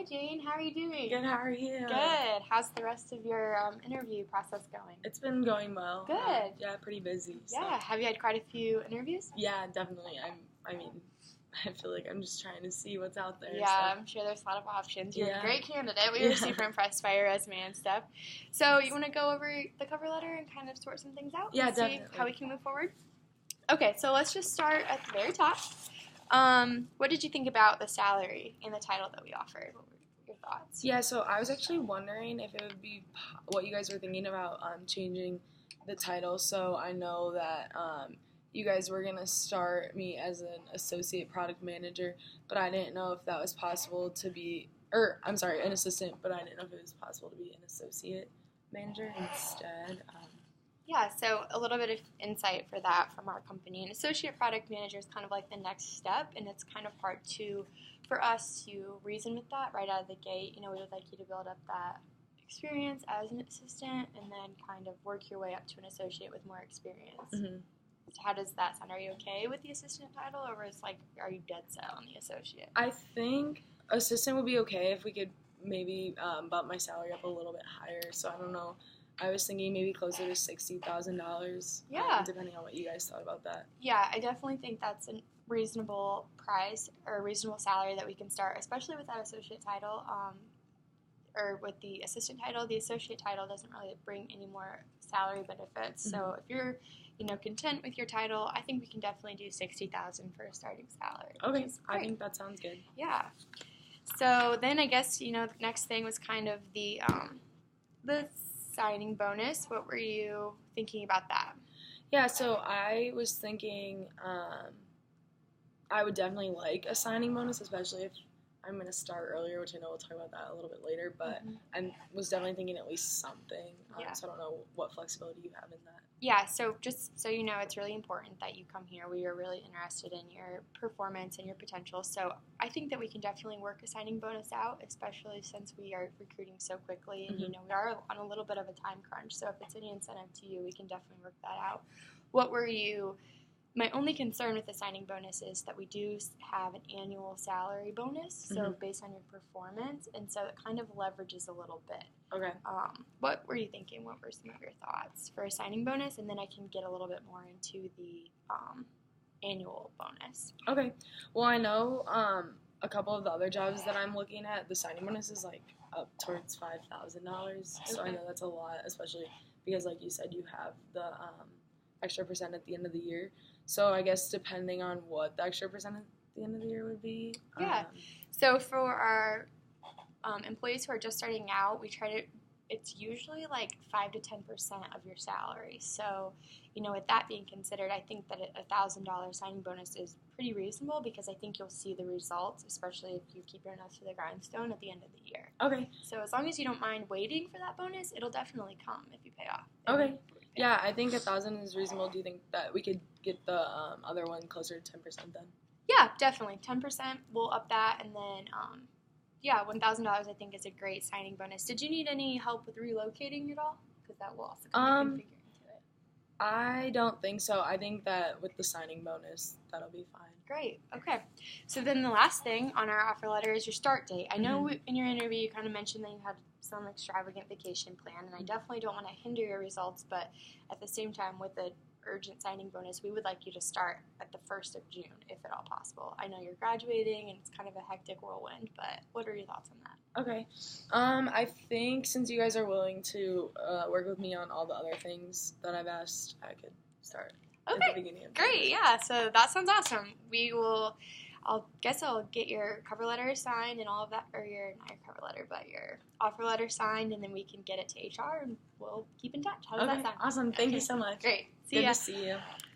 Hi, Jane. How are you doing? Good, how are you? Good. How's the rest of your interview process going? It's been going well. Good. Yeah, pretty busy. So. Yeah. Have you had quite a few interviews? Yeah, definitely. I feel like I'm just trying to see what's out there. Yeah, so. I'm sure there's a lot of options. You're Yeah. a great candidate. We were super impressed by your resume and stuff. So you want to go over the cover letter and kind of sort some things out? Yeah, and definitely. See how we can move forward? Okay, so let's just start at the very top. What did you think about the salary and the title that we offered? What were your thoughts? Yeah, so I was actually wondering if it would be what you guys were thinking about changing the title. So I know that you guys were going to start me as an associate product manager, but I didn't know if that was possible to be, an assistant, but I didn't know if it was possible to be an associate manager instead. Yeah, so a little bit of insight for that from our company. An associate product manager is kind of like the next step, and it's kind of hard for us to reason with that right out of the gate. We would like you to build up that experience as an assistant and then kind of work your way up to an associate with more experience. Mm-hmm. So how does that sound? Are you okay with the assistant title, or are you dead set on the associate? I think assistant would be okay if we could maybe bump my salary up a little bit higher. So I don't know. I was thinking maybe closer to $60,000. Yeah. Depending on what you guys thought about that. Yeah, I definitely think that's a reasonable price or a reasonable salary that we can start, especially with that associate title, or with the assistant title. The associate title doesn't really bring any more salary benefits. Mm-hmm. So if you're, content with your title, I think we can definitely do $60,000 for a starting salary. Okay, I think that sounds good. Yeah. So then I guess the next thing was kind of the signing bonus. What were you thinking about that? Yeah, so I was thinking I would definitely like a signing bonus, especially if I'm going to start earlier, which I know we'll talk about that a little bit later, but I was definitely thinking at least something. So I don't know what flexibility you have in that. Yeah, so just so you know, it's really important that you come here. We are really interested in your performance and your potential. So I think that we can definitely work a signing bonus out, especially since we are recruiting so quickly. And, we are on a little bit of a time crunch. So if it's any incentive to you, we can definitely work that out. My only concern with the signing bonus is that we do have an annual salary bonus, so based on your performance, and so it kind of leverages a little bit. Okay. What were you thinking? What were some of your thoughts for a signing bonus? And then I can get a little bit more into the annual bonus. Okay. Well, I know a couple of the other jobs that I'm looking at, the signing bonus is like up towards $5,000. So I know that's a lot, especially because, like you said, you have the extra percent at the end of the year. So I guess depending on what the extra percent at the end of the year would be. Yeah. So for our employees who are just starting out, it's usually like 5 to 10% of your salary. So, with that being considered, I think that $1,000 signing bonus is pretty reasonable because I think you'll see the results, especially if you keep your nose to the grindstone at the end of the year. Okay. So as long as you don't mind waiting for that bonus, it'll definitely come if you pay off. Okay. Yeah, I think 1,000 is reasonable. Do you think that we could get the other one closer to 10% then? Yeah, definitely. 10%, we'll up that, and then, $1,000 I think is a great signing bonus. Did you need any help with relocating at all? Because that will also kind of configure into it. I don't think so. I think that with the signing bonus, that'll be fine. Great. Okay. So then the last thing on our offer letter is your start date. I know in your interview you kind of mentioned that you had some extravagant vacation plan, and I definitely don't want to hinder your results, but at the same time, with the urgent signing bonus, we would like you to start at the 1st of June, if at all possible. I know you're graduating, and it's kind of a hectic whirlwind, but what are your thoughts on that? Okay. I think since you guys are willing to work with me on all the other things that I've asked, I could start at the beginning of Great. Yeah, so that sounds awesome. I'll get your cover letter signed and all of that, or not your cover letter, but your offer letter signed, and then we can get it to HR, and we'll keep in touch. How does that sound? Awesome. Thank you so much. Great. Good to see you.